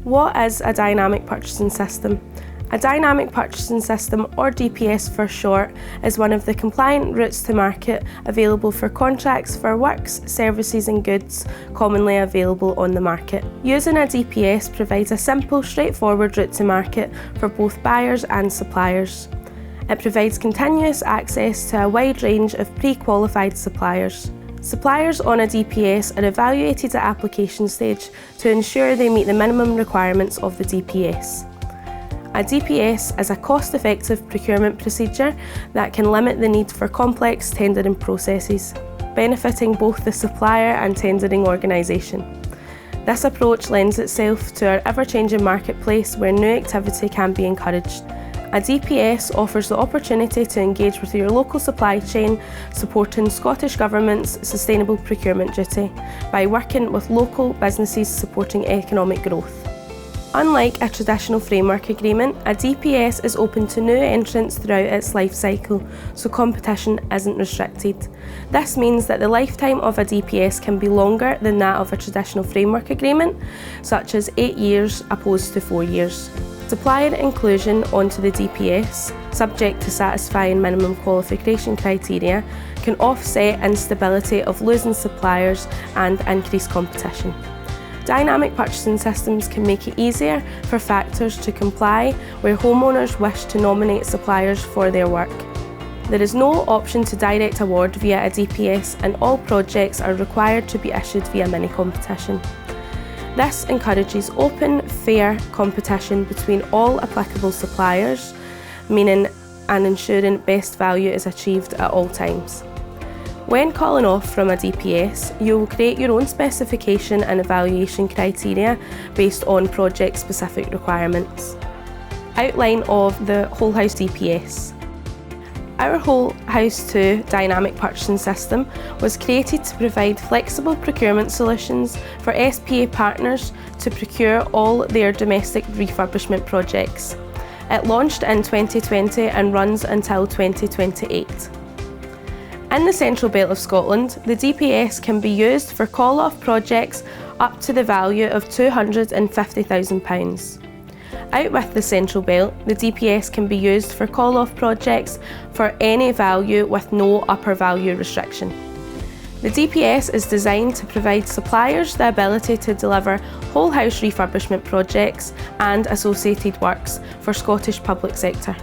What is a dynamic purchasing system? A dynamic purchasing system, or DPS for short, is one of the compliant routes to market available for contracts for works, services and goods commonly available on the market. Using a DPS provides a simple, straightforward route to market for both buyers and suppliers. It provides continuous access to a wide range of pre-qualified suppliers. Suppliers on a DPS are evaluated at application stage to ensure they meet the minimum requirements of the DPS. A DPS is a cost-effective procurement procedure that can limit the need for complex tendering processes, benefiting both the supplier and tendering organisation. This approach lends itself to our ever-changing marketplace where new activity can be encouraged. A DPS offers the opportunity to engage with your local supply chain, supporting Scottish Government's sustainable procurement duty by working with local businesses supporting economic growth. Unlike a traditional framework agreement, a DPS is open to new entrants throughout its life cycle, so competition isn't restricted. This means that the lifetime of a DPS can be longer than that of a traditional framework agreement, such as 8 years opposed to 4 years. Supplier inclusion onto the DPS, subject to satisfying minimum qualification criteria, can offset instability of losing suppliers and increase competition. Dynamic purchasing systems can make it easier for factors to comply where homeowners wish to nominate suppliers for their work. There is no option to direct award via a DPS, and all projects are required to be issued via mini-competition. This encourages open, fair competition between all applicable suppliers, meaning and ensuring best value is achieved at all times. When calling off from a DPS, you will create your own specification and evaluation criteria based on project-specific requirements. Outline of the Whole House DPS. Our Whole House 2 dynamic purchasing system was created to provide flexible procurement solutions for SPA partners to procure all their domestic refurbishment projects. It launched in 2020 and runs until 2028. In the Central Belt of Scotland, the DPS can be used for call-off projects up to the value of £250,000. Out with the Central Belt, the DPS can be used for call-off projects for any value with no upper value restriction. The DPS is designed to provide suppliers the ability to deliver whole house refurbishment projects and associated works for Scottish public sector.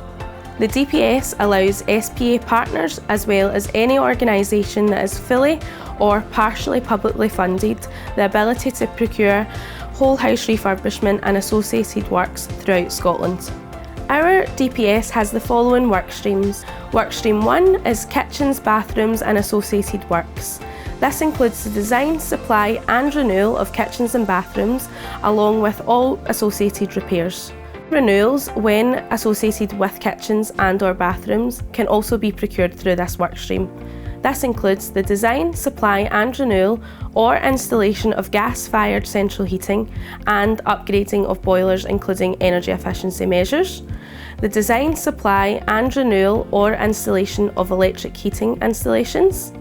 The DPS allows SPA partners, as well as any organisation that is fully or partially publicly funded, the ability to procure whole house refurbishment and associated works throughout Scotland. Our DPS has the following work streams. Workstream 1 is kitchens, bathrooms and associated works. This includes the design, supply and renewal of kitchens and bathrooms, along with all associated repairs. Renewals, when associated with kitchens and/or bathrooms, can also be procured through this workstream. This includes the design, supply and renewal or installation of gas-fired central heating and upgrading of boilers, including energy efficiency measures, the design, supply and renewal or installation of electric heating installations,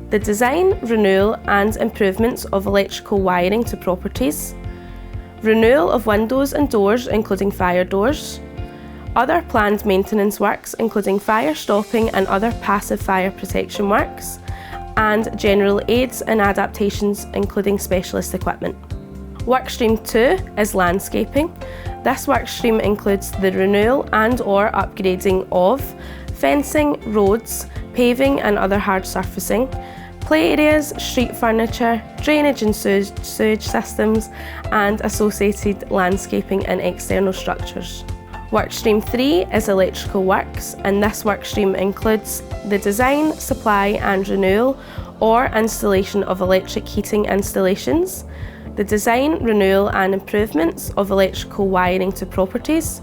the design, renewal and improvements of electrical wiring to properties, renewal of windows and doors, including fire doors, other planned maintenance works, including fire stopping and other passive fire protection works, and general aids and adaptations, including specialist equipment. Workstream 2 is landscaping. This workstream includes the renewal and/or upgrading of fencing, roads, paving and other hard surfacing, play areas, street furniture, drainage and sewage systems, and associated landscaping and external structures. Workstream 3 is electrical works, and this workstream includes the design, supply and renewal or installation of electric heating installations, the design, renewal and improvements of electrical wiring to properties,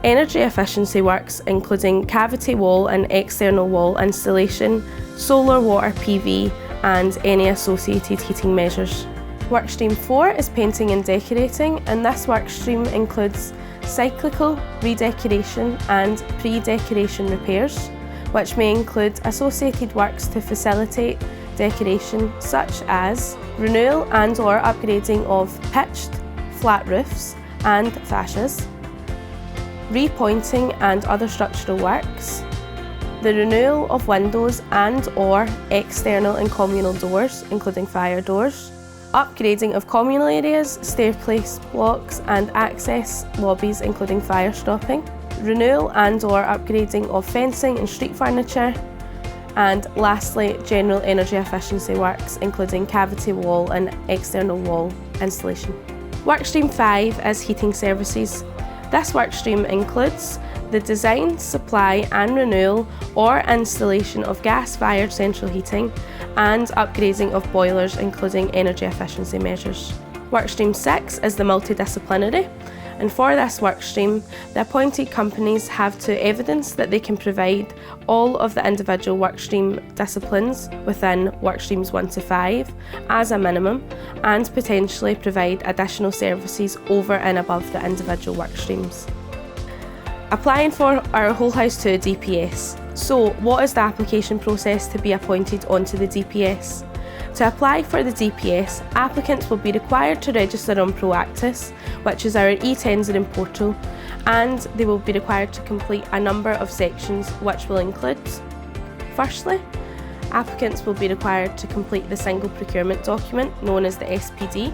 energy efficiency works including cavity wall and external wall installation, solar water PV and any associated heating measures. Workstream 4 is painting and decorating, and this workstream includes cyclical redecoration and pre-decoration repairs, which may include associated works to facilitate decoration such as renewal and/or upgrading of pitched, flat roofs, and fascias, repointing and other structural works, the renewal of windows and/or external and communal doors, including fire doors, upgrading of communal areas, staircase blocks and access lobbies, including fire stopping, renewal and/or upgrading of fencing and street furniture, and lastly, general energy efficiency works, including cavity wall and external wall installation. Workstream 5 is heating services. This workstream includes the design, supply and renewal or installation of gas-fired central heating and upgrading of boilers, including energy efficiency measures. Workstream 6 is the multidisciplinary, and for this workstream, the appointed companies have to evidence that they can provide all of the individual workstream disciplines within workstreams 1 to 5 as a minimum, and potentially provide additional services over and above the individual workstreams. Applying for our Whole House 2 DPS. So, what is the application process to be appointed onto the DPS? To apply for the DPS, applicants will be required to register on Proactus, which is our e-tendering portal, and they will be required to complete a number of sections which will include: firstly, applicants will be required to complete the single procurement document known as the SPD,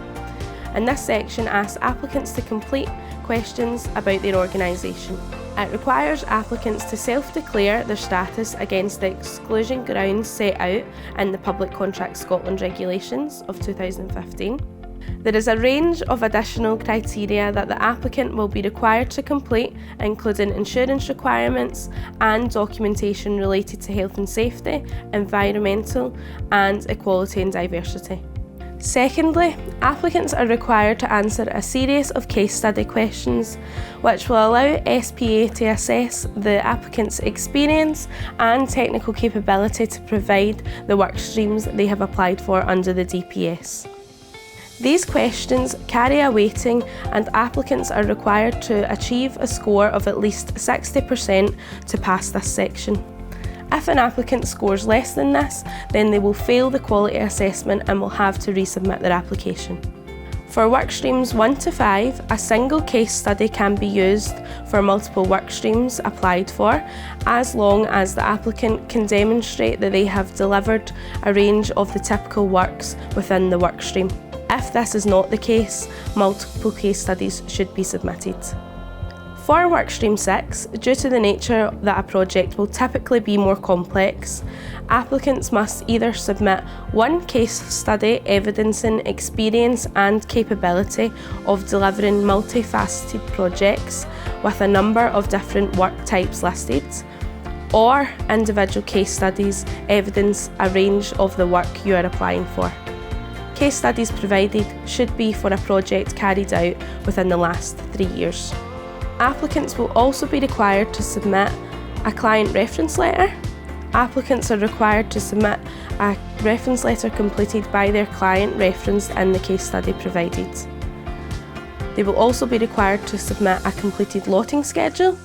and this section asks applicants to complete questions about their organisation. It requires applicants to self-declare their status against the exclusion grounds set out in the Public Contracts Scotland Regulations of 2015. There is a range of additional criteria that the applicant will be required to complete, including insurance requirements and documentation related to health and safety, environmental and equality and diversity. Secondly, applicants are required to answer a series of case study questions which will allow SPA to assess the applicant's experience and technical capability to provide the work streams they have applied for under the DPS. These questions carry a weighting, and applicants are required to achieve a score of at least 60% to pass this section. If an applicant scores less than this, then they will fail the quality assessment and will have to resubmit their application. For work streams 1 to 5, a single case study can be used for multiple work streams applied for, as long as the applicant can demonstrate that they have delivered a range of the typical works within the work stream. If this is not the case, multiple case studies should be submitted. For Workstream 6, due to the nature that a project will typically be more complex, applicants must either submit one case study evidencing experience and capability of delivering multifaceted projects with a number of different work types listed, or individual case studies evidence a range of the work you are applying for. Case studies provided should be for a project carried out within the last 3 years. Applicants will also be required to submit a client reference letter. Applicants are required to submit a reference letter completed by their client referenced in the case study provided. They will also be required to submit a completed lotting schedule.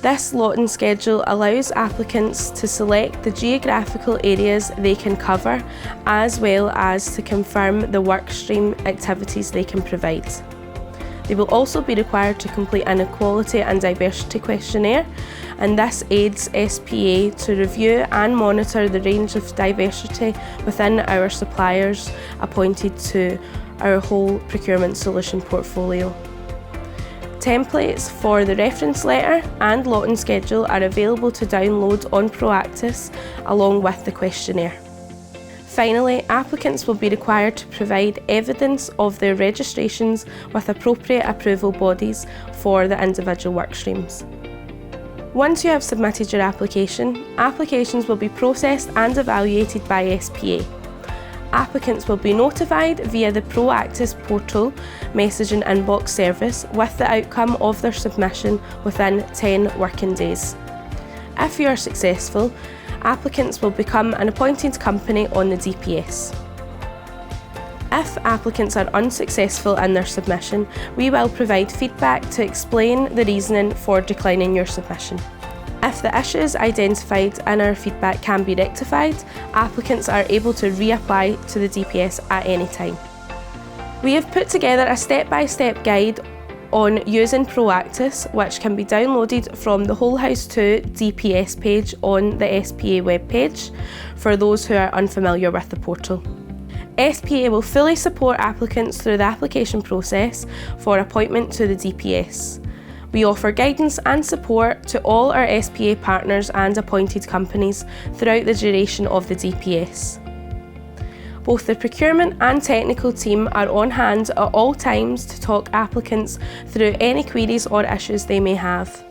This lotting schedule allows applicants to select the geographical areas they can cover, as well as to confirm the workstream activities they can provide. They will also be required to complete an equality and diversity questionnaire, and this aids SPA to review and monitor the range of diversity within our suppliers appointed to our whole procurement solution portfolio. Templates for the reference letter and lotting schedule are available to download on Proactus along with the questionnaire. Finally, applicants will be required to provide evidence of their registrations with appropriate approval bodies for the individual work streams. Once you have submitted your application, applications will be processed and evaluated by SPA. Applicants will be notified via the Proactus portal messaging inbox service with the outcome of their submission within 10 working days. If you are successful, applicants will become an appointed company on the DPS. If applicants are unsuccessful in their submission, we will provide feedback to explain the reasoning for declining your submission. If the issues identified in our feedback can be rectified, applicants are able to reapply to the DPS at any time. We have put together a step-by-step guide on using Proactus, which can be downloaded from the Whole House 2 DPS page on the SPA webpage for those who are unfamiliar with the portal. SPA will fully support applicants through the application process for appointment to the DPS. We offer guidance and support to all our SPA partners and appointed companies throughout the duration of the DPS. Both the procurement and technical team are on hand at all times to talk applicants through any queries or issues they may have.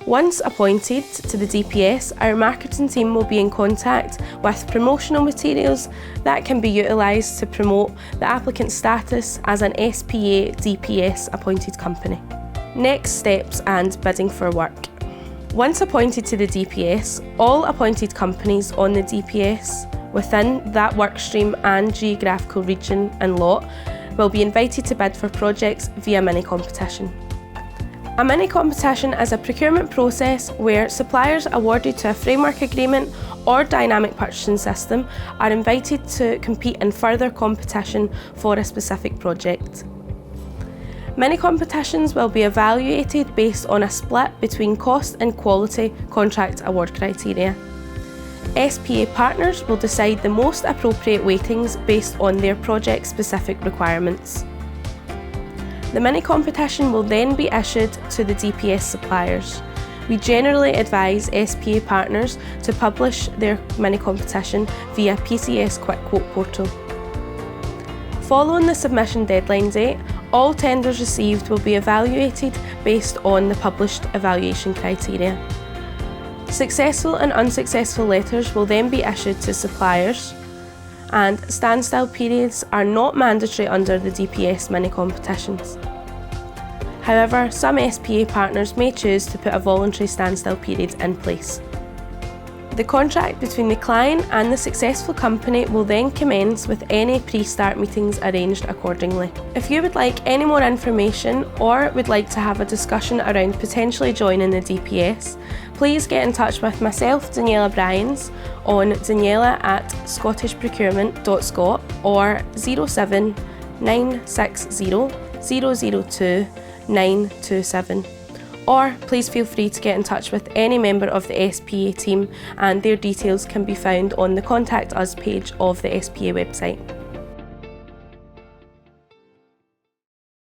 Once appointed to the DPS, our marketing team will be in contact with promotional materials that can be utilised to promote the applicant's status as an SPA DPS appointed company. Next steps and bidding for work. Once appointed to the DPS, all appointed companies on the DPS within that workstream and geographical region and lot will be invited to bid for projects via mini-competition. A mini-competition is a procurement process where suppliers awarded to a framework agreement or dynamic purchasing system are invited to compete in further competition for a specific project. Mini-competitions will be evaluated based on a split between cost and quality contract award criteria. SPA partners will decide the most appropriate weightings based on their project-specific requirements. The mini-competition will then be issued to the DPS suppliers. We generally advise SPA partners to publish their mini-competition via PCS Quick Quote portal. Following the submission deadline date, all tenders received will be evaluated based on the published evaluation criteria. Successful and unsuccessful letters will then be issued to suppliers, and standstill periods are not mandatory under the DPS mini-competitions. However, some SPA partners may choose to put a voluntary standstill period in place. The contract between the client and the successful company will then commence with any pre-start meetings arranged accordingly. If you would like any more information or would like to have a discussion around potentially joining the DPS, please get in touch with myself, Daniella Bryans, on daniella@scottishprocurement.scot or 07 960 002 927. Or please feel free to get in touch with any member of the SPA team, and their details can be found on the Contact Us page of the SPA website.